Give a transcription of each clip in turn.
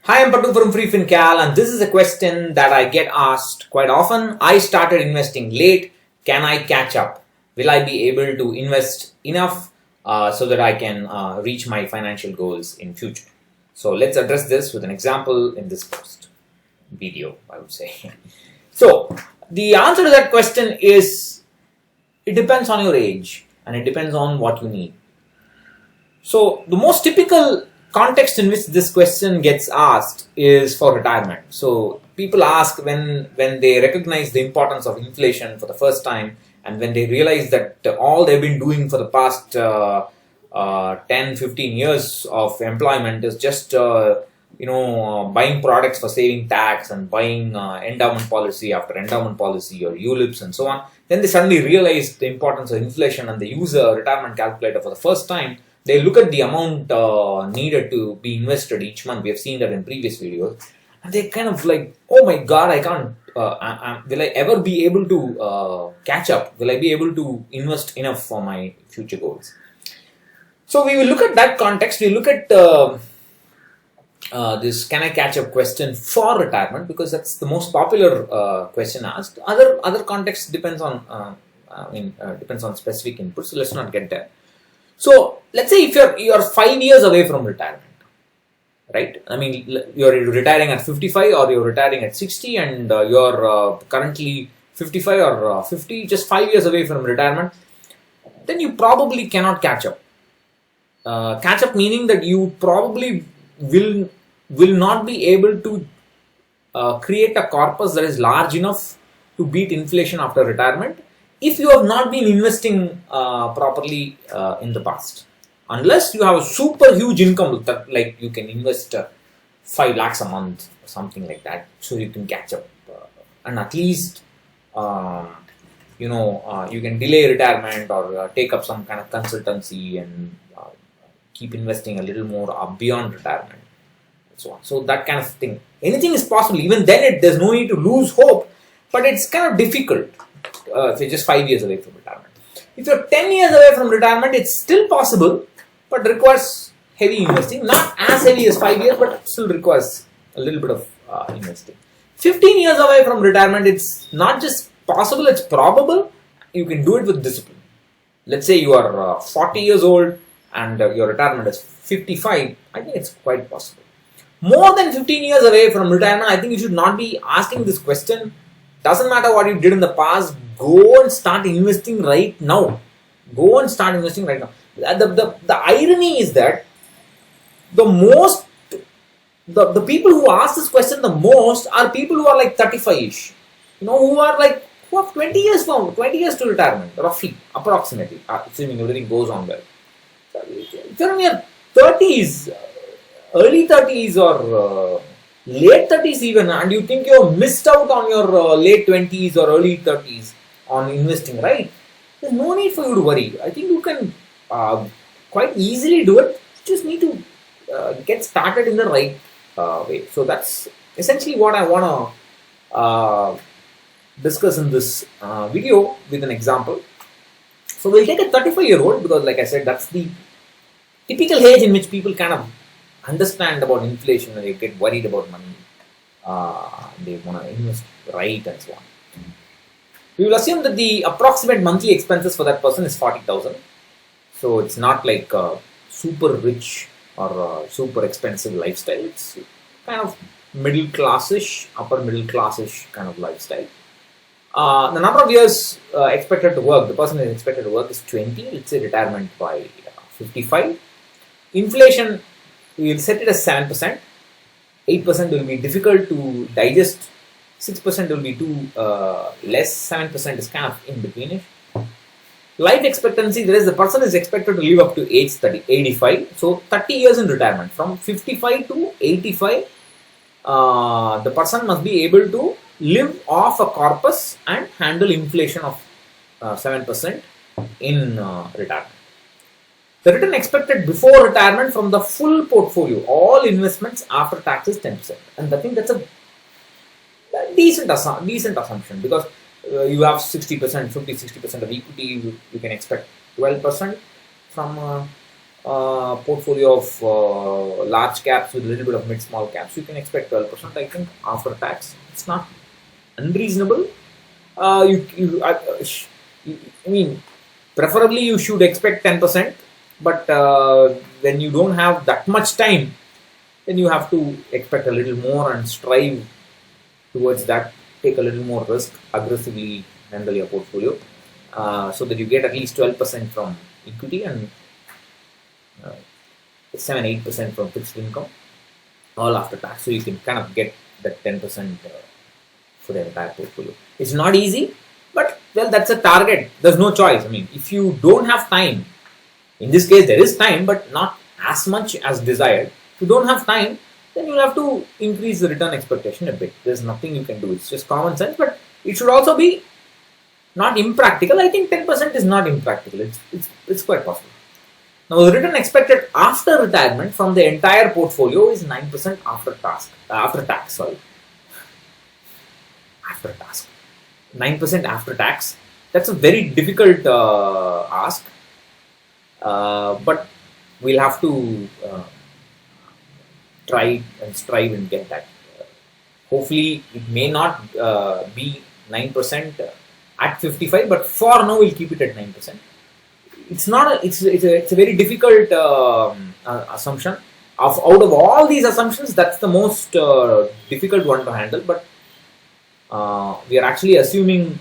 Hi, I'm Patu from FreeFinCal, and this is a question that I get asked quite often. I started investing late. Can I catch up? Will I be able to invest enough so that I can reach my financial goals in future? So let's address this with an example in this post video, I would say. So the answer to that question is it depends on your age and it depends on what you need. So the most typical context in which this question gets asked is for retirement. So people ask when they recognize the importance of inflation for the first time and when they realize that all they've been doing for the past 10-15 years of employment is just buying products for saving tax and buying endowment policy after endowment policy or ULIPs and so on. Then they suddenly realize the importance of inflation and they use a retirement calculator for the first time. They look at the amount needed to be invested each month. We have seen that in previous videos. And they kind of like, oh my God, I can't, will I ever be able to catch up? Will I be able to invest enough for my future goals? So we will look at that context. We look at this can I catch up question for retirement because that's the most popular question asked. Other context depends on, depends on specific inputs. So let's not get there. So let's say if you're 5 years away from retirement, right? I mean, you're retiring at 55 or you're retiring at 60 and you're currently 55 or 50, just 5 years away from retirement, then you probably cannot catch up. Catch up meaning that you probably will not be able to create a corpus that is large enough to beat inflation after retirement if you have not been investing properly in the past. Unless you have a super huge income that like you can invest 5 lakhs a month or something like that, so you can catch up and at least you can delay retirement or take up some kind of consultancy and keep investing a little more beyond retirement and so on. So that kind of thing. Anything is possible. Even then, there's no need to lose hope, but it's kind of difficult. If you're just 5 years away from retirement. If you're 10 years away from retirement, it's still possible, but requires heavy investing. Not as heavy as 5 years, but still requires a little bit of investing. 15 years away from retirement, it's not just possible, it's probable. You can do it with discipline. Let's say you are 40 years old and your retirement is 55. I think it's quite possible. More than 15 years away from retirement, I think you should not be asking this question. Doesn't matter what you did in the past, go and start investing right now. Go and start investing right now. The irony is that the people who ask this question the most are people who are like 35-ish. Who have 20 years to retirement, roughly, approximately, assuming everything goes on well. If you're in your 30s, early 30s or late 30s even, and you think you missed out on your late 20s or early 30s on investing, right? There's no need for you to worry. I think you can quite easily do it. You just need to get started in the right way. So that's essentially what I want to discuss in this video with an example. So we'll take a 35-year-old because, like I said, that's the typical age in which people kind of understand about inflation and they get worried about money. They want to invest right and so on. We will assume that the approximate monthly expenses for that person is 40,000. So it's not like a super rich or super expensive lifestyle. It's kind of middle classish, upper middle classish kind of lifestyle. The number of years expected to work, the person is expected to work is 20. Let's say retirement by 55. Inflation, we will set it as 7%. 8% will be difficult to digest. 6% will be too less. 7% is kind of in between. Life expectancy, there is the person is expected to live up to age 85. So 30 years in retirement. From 55 to 85, the person must be able to live off a corpus and handle inflation of 7% in retirement. The return expected before retirement from the full portfolio, all investments after tax is 10%. And I think that's a decent assumption because you have 60%, 50-60% of equity, you can expect 12% from portfolio of large caps with a little bit of mid-small caps, you can expect 12%. I think after tax, it's not unreasonable. I mean, preferably you should expect 10%, but when you don't have that much time, then you have to expect a little more and strive towards that. Take a little more risk, aggressively handle your portfolio, so that you get at least 12% from equity and 7-8% from fixed income, all after tax. So you can kind of get that 10% for the entire portfolio. It's not easy, but well, that's a target. There's no choice. I mean, if you don't have time, in this case there is time, but not as much as desired. If you don't have time, then you'll have to increase the return expectation a bit. There's nothing you can do. It's just common sense, but it should also be not impractical. I think 10% is not impractical. It's quite possible. Now, the return expected after retirement from the entire portfolio is 9% after tax. After tax. 9% after tax. That's a very difficult ask, but we'll have to try and strive and get that. Hopefully, it may not be 9% at 55, but for now we'll keep it at 9%. It's not. It's a very difficult assumption. Out of all these assumptions, that's the most difficult one to handle. But we are actually assuming,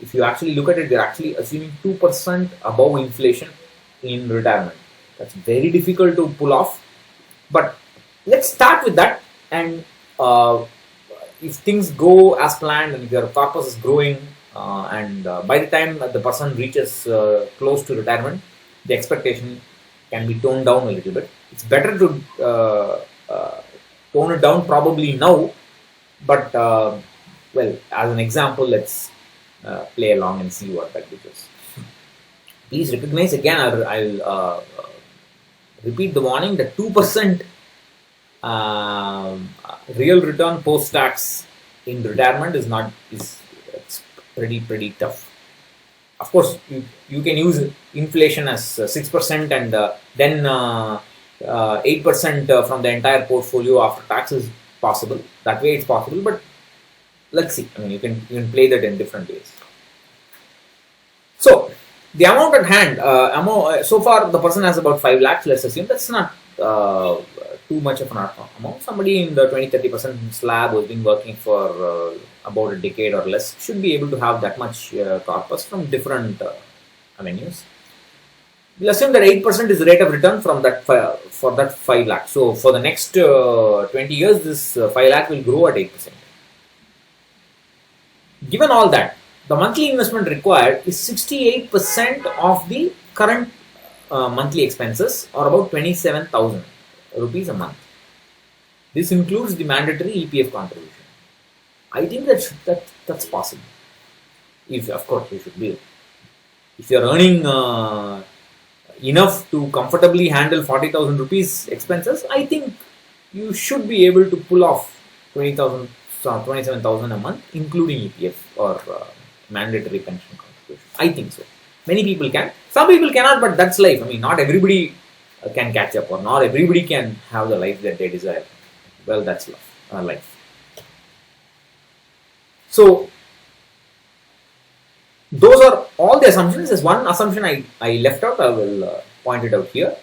if you actually look at it, we are actually assuming 2% above inflation in retirement. That's very difficult to pull off. But let's start with that. And if things go as planned and if your corpus is growing, and by the time the person reaches close to retirement, the expectation can be toned down a little bit. It's better to tone it down probably now, but well, as an example, let's play along and see what that gives us. Please recognize again, I'll repeat the warning that 2% real return post-tax in retirement is it's pretty tough. Of course, you can use inflation as 6% and then 8% from the entire portfolio after tax is possible. That way it's possible, but let's see. I mean, you can play that in different ways. So the amount at hand, so far the person has about 5 lakhs. Let's assume that's not too much of an amount. Somebody in the 20-30% slab who's been working for about a decade or less should be able to have that much corpus from different avenues. We'll assume that 8% is the rate of return from that for that 5 lakh. So for the next 20 years, this 5 lakh will grow at 8%. Given all that, the monthly investment required is 68% of the current monthly expenses, or about 27,000 rupees a month. This includes the mandatory EPF contribution. I think that's possible. If, of course, you should be. If you are earning enough to comfortably handle 40,000 rupees expenses, I think you should be able to pull off 27,000 a month, including EPF or mandatory pension contribution. I think so. Many people can. Some people cannot, but that's life. I mean, not everybody can catch up, or not everybody can have the life that they desire. Well, that's life. So, those are all the assumptions. There's one assumption I left out. I will point it out here.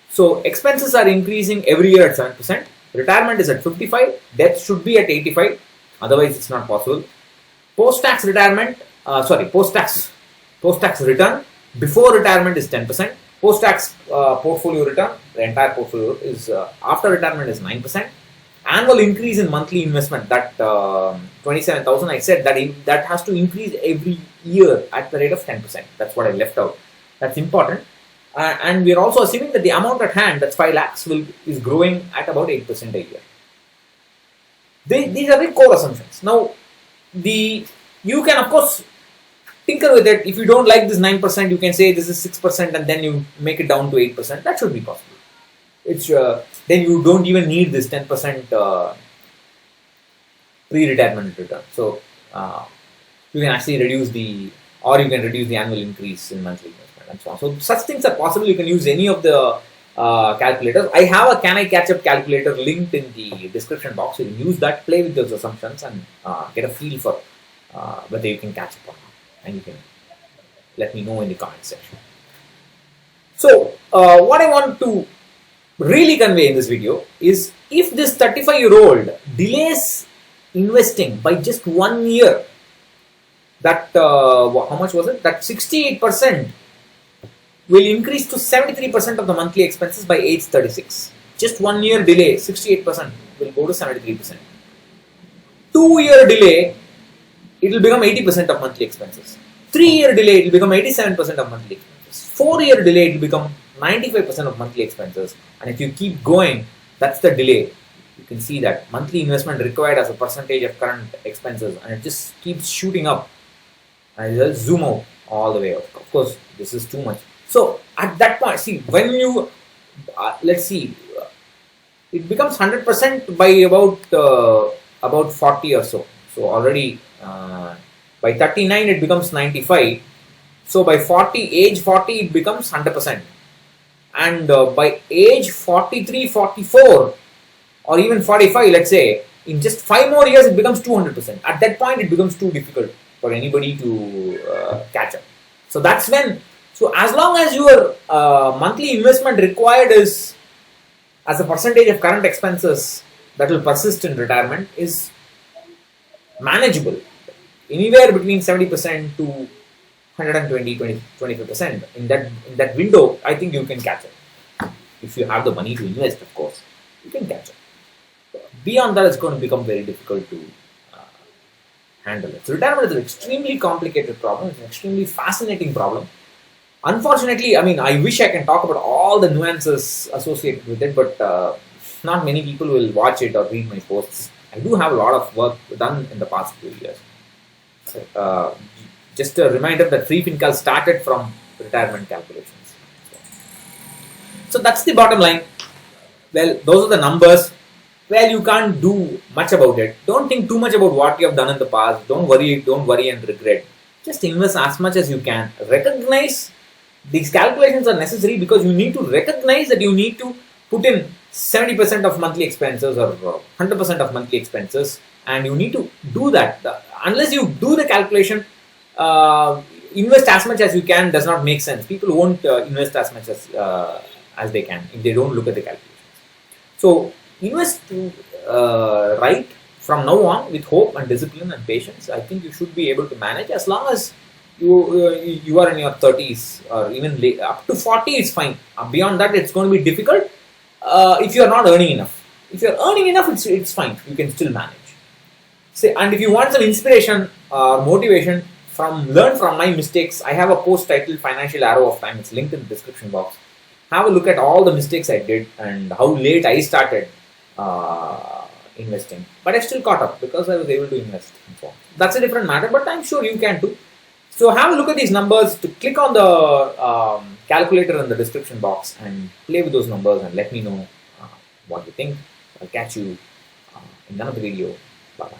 So, expenses are increasing every year at 7%. Retirement is at 55. Death should be at 85. Otherwise, it's not possible. Post-tax retirement, post-tax return before retirement is 10%. Post-tax portfolio return, the entire portfolio is after retirement is 9%. Annual increase in monthly investment, that 27,000, I said that has to increase every year at the rate of 10%. That's what I left out. That's important. And we are also assuming that the amount at hand, that's 5 lakhs, is growing at about 8% a year. These are the core assumptions. Now, you can of course tinker with it. If you don't like this 9%, you can say this is 6%, and then you make it down to 8%. That should be possible. It's then you don't even need this 10% pre-retirement return. So you can actually reduce the annual increase in monthly investment. and so on. So such things are possible. You can use any of the calculators. I have a can I catch up calculator linked in the description box. You can use that, play with those assumptions, and get a feel for whether you can catch up or not. And you can let me know in the comment section. So what I want to really convey in this video is, if this 35-year-old delays investing by just 1 year, that how much was it? That 68% will increase to 73% of the monthly expenses by age 36. Just 1 year delay, 68% will go to 73%. 2-year delay, it will become 80% of monthly expenses. 3-year delay, it will become 87% of monthly expenses. 4-year delay, it will become 95% of monthly expenses. And if you keep going, that's the delay. You can see that monthly investment required as a percentage of current expenses, and it just keeps shooting up. And I'll zoom out all the way out. Of course, this is too much. So at that point, see, when you let's see, it becomes 100% by about 40 or so. So already by 39 it becomes 95. So by age 40 it becomes 100%, and by age 43, 44, or even 45, let's say, in just 5 more years it becomes 200%. At that point it becomes too difficult for anybody to catch up. So that's when, so as long as your monthly investment required is as a percentage of current expenses that will persist in retirement is manageable, anywhere between 70% to 120, 25%. In that window, I think you can catch up. If you have the money to invest, of course, you can catch up. Beyond that, it's going to become very difficult to handle it. So retirement is an extremely complicated problem. It's an extremely fascinating problem. Unfortunately, I mean, I wish I can talk about all the nuances associated with it, but not many people will watch it or read my posts. I do have a lot of work done in the past few years. So, just a reminder that Free FinCal started from retirement calculations. So that's the bottom line. Well, those are the numbers. Well, you can't do much about it. Don't think too much about what you have done in the past. Don't worry and regret. Just invest as much as you can. Recognize these calculations are necessary because you need to recognize that you need to put in 70% of monthly expenses or 100% of monthly expenses, and you need to do that. Unless you do the calculation, invest as much as you can does not make sense. People won't invest as much as they can if they don't look at the calculations. So invest right from now on with hope and discipline and patience. I think you should be able to manage as long as you are in your 30s or even late, up to 40 is fine. Beyond that, it's going to be difficult if you are not earning enough. If you are earning enough, it's fine. You can still manage. And if you want some inspiration or motivation, learn from my mistakes. I have a post titled Financial Arrow of Time. It's linked in the description box. Have a look at all the mistakes I did and how late I started investing. But I still caught up because I was able to invest. That's a different matter, but I'm sure you can too. So have a look at these numbers. Click on the calculator in the description box and play with those numbers and let me know what you think. I'll catch you in another video. Bye bye.